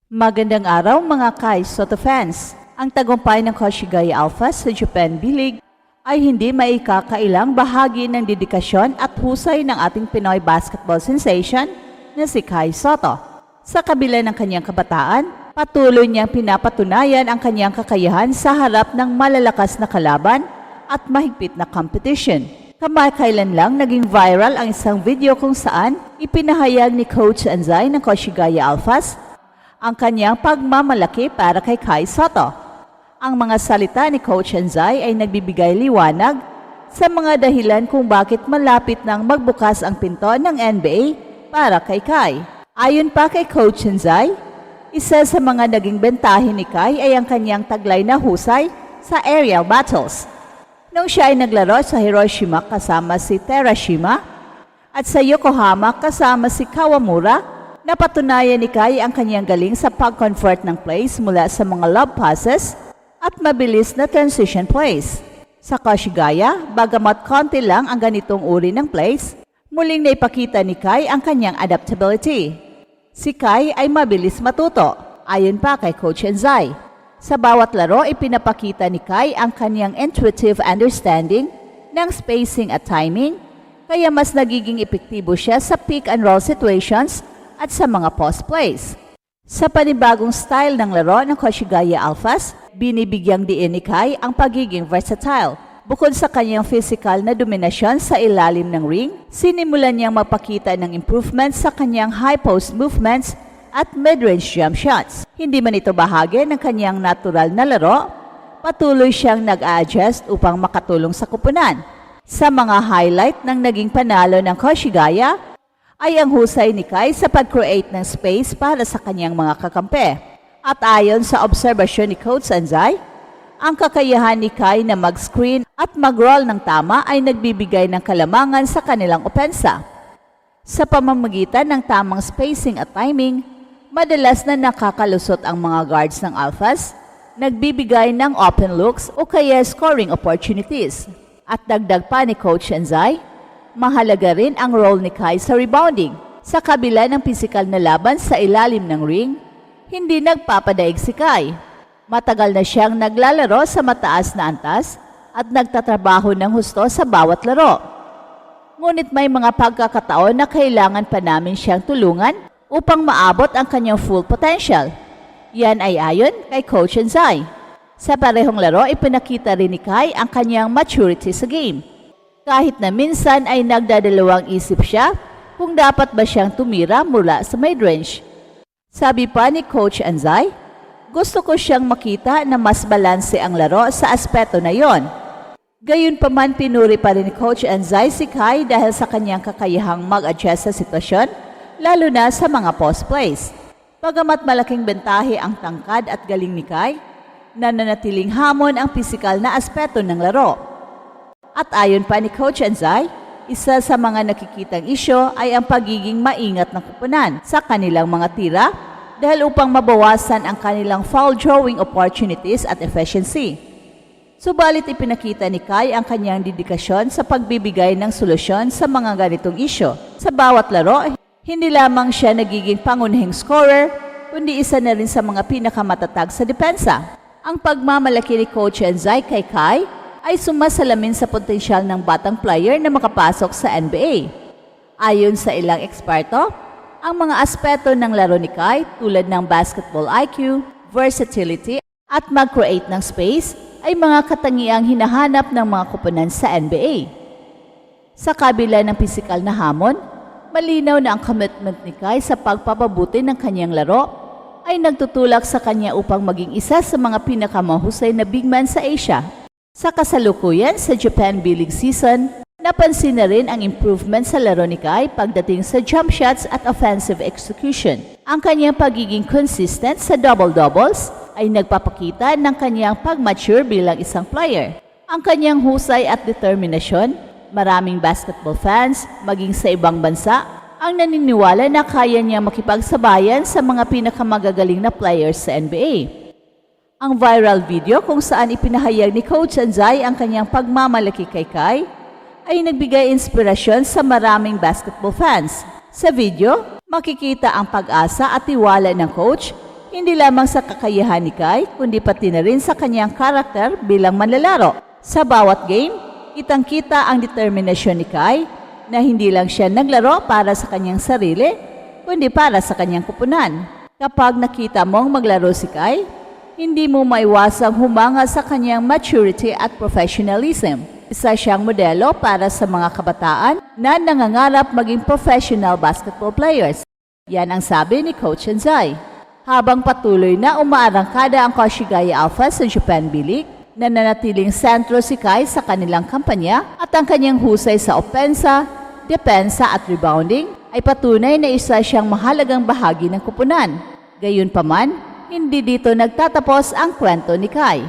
Magandang araw mga Kai Soto fans. Ang tagumpay ng Koshigaya Alphas sa Japan B-League ay hindi maikakailang bahagi ng dedikasyon at husay ng ating Pinoy basketball sensation na si Kai Soto. Sa kabila ng kanyang kabataan, patuloy niyang pinapatunayan ang kanyang kakayahan sa harap ng malalakas na kalaban at mahigpit na competition. Kamakailan lang naging viral ang isang video kung saan ipinahayag ni Coach Anzai ng Koshigaya Alphas ang kanyang pagmamalaki para kay Kai Soto. Ang mga salita ni Coach Anzai ay nagbibigay liwanag sa mga dahilan kung bakit malapit nang magbukas ang pinto ng NBA para kay Kai. Ayon pa kay Coach Anzai, isa sa mga naging bentahin ni Kai ay ang kanyang taglay na husay sa aerial battles. Nung siya ay naglaro sa Hiroshima kasama si Terashima at sa Yokohama kasama si Kawamura, napatunayan ni Kai ang kanyang galing sa pag-convert ng plays mula sa mga lob passes at mabilis na transition plays. Sa Koshigaya, bagamat konti lang ang ganitong uri ng plays, muling naipakita ni Kai ang kanyang adaptability. Si Kai ay mabilis matuto, ayon pa kay Coach Anzai. Sa bawat laro, ipinapakita ni Kai ang kanyang intuitive understanding ng spacing at timing, kaya mas nagiging epektibo siya sa pick and roll situations at sa mga post plays. Sa panibagong style ng laro ng Koshigaya Alphas, binibigyang diin ni Kai ang pagiging versatile. Bukod sa kanyang physical na dominasyon sa ilalim ng ring, sinimulan niyang mapakita ng improvements sa kanyang high post movements at mid-range jump shots. Hindi man ito bahagi ng kanyang natural na laro, patuloy siyang nag-a-adjust upang makatulong sa kupunan. Sa mga highlight ng naging panalo ng Koshigaya, ay ang husay ni Kai sa pag-create ng space para sa kanyang mga kakampi. At ayon sa obserbasyon ni Coach Anzai, ang kakayahan ni Kai na mag-screen at mag-roll ng tama ay nagbibigay ng kalamangan sa kanilang opensa. Sa pamamagitan ng tamang spacing at timing, madalas na nakakalusot ang mga guards ng Alphas, nagbibigay ng open looks o kaya scoring opportunities. At dagdag pa ni Coach Anzai, mahalaga rin ang role ni Kai sa rebounding. Sa kabila ng pisikal na laban sa ilalim ng ring, hindi nagpapadaig si Kai. Matagal na siyang naglalaro sa mataas na antas at nagtatrabaho ng husto sa bawat laro. Ngunit may mga pagkakataon na kailangan pa namin siyang tulungan upang maabot ang kanyang full potential. Yan ay ayon kay Coach Anzai. Sa parehong laro, ipinakita rin ni Kai ang kanyang maturity sa game. Kahit na minsan ay nagdadalawang isip siya kung dapat ba siyang tumira mula sa mid-range. Sabi pa ni Coach Anzai, gusto ko siyang makita na mas balanse ang laro sa aspeto na yon. Gayunpaman, pinuri pa rin ni Coach Anzai si Kai dahil sa kanyang kakayahang mag-adjust sa sitwasyon, lalo na sa mga post plays. Bagamat malaking bentahe ang tangkad at galing ni Kai, nananatiling hamon ang pisikal na aspeto ng laro. At ayon pa ni Coach Anzai, isa sa mga nakikitang isyo ay ang pagiging maingat ng kupunan sa kanilang mga tira dahil upang mabawasan ang kanilang foul drawing opportunities at efficiency. Subalit ipinakita ni Kai ang kanyang dedikasyon sa pagbibigay ng solusyon sa mga ganitong isyo. Sa bawat laro, hindi lamang siya nagiging pangunahing scorer, kundi isa na rin sa mga pinakamatatag sa depensa. Ang pagmamalaki ni Coach Anzai kay Kai ay sumasalamin sa potensyal ng batang player na makapasok sa NBA. Ayon sa ilang eksperto, ang mga aspeto ng laro ni Kai tulad ng basketball IQ, versatility at mag-create ng space ay mga katangiang hinahanap ng mga koponan sa NBA. Sa kabila ng pisikal na hamon, malinaw na ang commitment ni Kai sa pagpapabuti ng kanyang laro ay nagtutulak sa kanya upang maging isa sa mga pinakamahusay na big man sa Asia. Sa kasalukuyan sa Japan B-League season, napansin na rin ang improvement sa laro ni Kai pagdating sa jump shots at offensive execution. Ang kanyang pagiging consistent sa double-doubles ay nagpapakita ng kanyang pag-mature bilang isang player. Ang kanyang husay at determinasyon, maraming basketball fans, maging sa ibang bansa, ang naniniwala na kaya niya makipagsabayan sa mga pinakamagagaling na players sa NBA. Ang viral video kung saan ipinahayag ni Coach Anzai ang kanyang pagmamalaki kay Kai ay nagbigay inspirasyon sa maraming basketball fans. Sa video, makikita ang pag-asa at tiwala ng coach hindi lamang sa kakayahan ni Kai, kundi pati na rin sa kanyang karakter bilang manlalaro. Sa bawat game, kitang-kita ang determinasyon ni Kai na hindi lang siya naglaro para sa kanyang sarili, kundi para sa kanyang kupunan. Kapag nakita mong maglaro si Kai, hindi mo maiwasang humanga sa kanyang maturity at professionalism. Isa siyang modelo para sa mga kabataan na nangangarap maging professional basketball players. Yan ang sabi ni Coach Anzai. Habang patuloy na umaarangkada ang Koshigaya Alpha sa Japan B-League, nananatiling sentro si Kai sa kanilang kampanya at ang kanyang husay sa opensa, depensa at rebounding ay patunay na isa siyang mahalagang bahagi ng kupunan. Gayunpaman, hindi dito nagtatapos ang kwento ni Kai.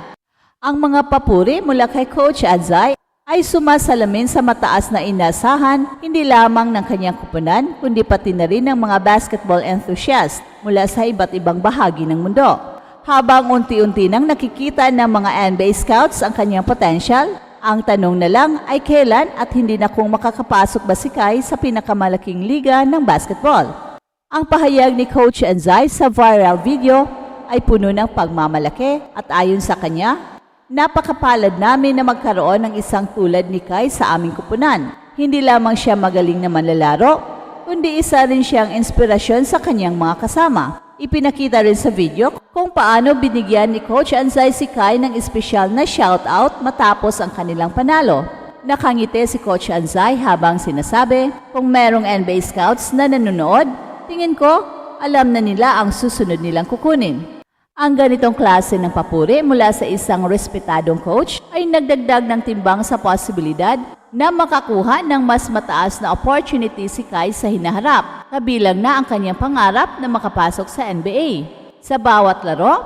Ang mga papuri mula kay Coach Anzai ay sumasalamin sa mataas na inasahan hindi lamang ng kanyang kupunan kundi pati na rin ng mga basketball enthusiast mula sa iba't ibang bahagi ng mundo. Habang unti-unti nang nakikita ng mga NBA scouts ang kanyang potential, ang tanong na lang ay kailan at hindi na kung makakapasok ba si Kai sa pinakamalaking liga ng basketball. Ang pahayag ni Coach Anzai sa viral video ay puno ng pagmamalaki at ayon sa kanya, napakapalad namin na magkaroon ng isang tulad ni Kai sa aming kupunan. Hindi lamang siya magaling na manlalaro, kundi isa rin siyang inspirasyon sa kanyang mga kasama. Ipinakita rin sa video kung paano binigyan ni Coach Anzai si Kai ng espesyal na shoutout matapos ang kanilang panalo. Nakangiti si Coach Anzai habang sinasabi, kung merong NBA scouts na nanonood, tingin ko alam na nila ang susunod nilang kukunin. Ang ganitong klase ng papuri mula sa isang respetadong coach ay nagdagdag ng timbang sa posibilidad na makakuha ng mas mataas na opportunity si Kai sa hinaharap, kabilang na ang kanyang pangarap na makapasok sa NBA. Sa bawat laro,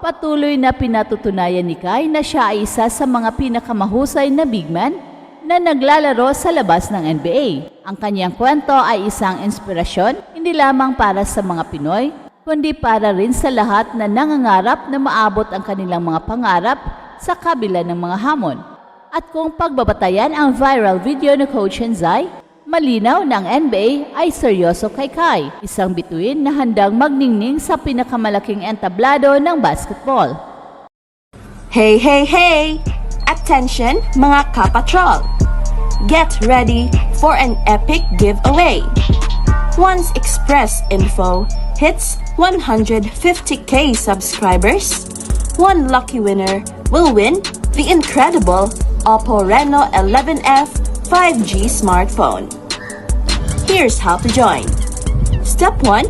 patuloy na pinatutunayan ni Kai na siya ay isa sa mga pinakamahusay na big man na naglalaro sa labas ng NBA. Ang kanyang kwento ay isang inspirasyon hindi lamang para sa mga Pinoy, kundi para rin sa lahat na nangangarap na maabot ang kanilang mga pangarap sa kabila ng mga hamon. At kung pagbabatayan ang viral video ni Coach Anzai, malinaw na ang NBA ay seryoso kay Kai, isang bituin na handang magningning sa pinakamalaking entablado ng basketball. Hey, hey, hey! Attention mga kapatrol! Get ready for an epic giveaway! Once Express Info hits 150k subscribers, one lucky winner will win the incredible Oppo Reno 11F 5G smartphone. Here's how to join. Step 1.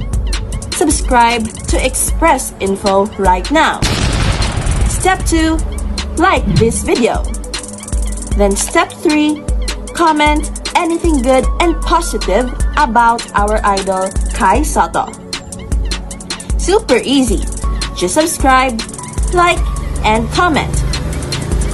Subscribe to Express Info right now. Step 2. Like this video. Then step 3. Comment anything good and positive about our idol Kai Sotto. Super easy. Just subscribe, like, and comment.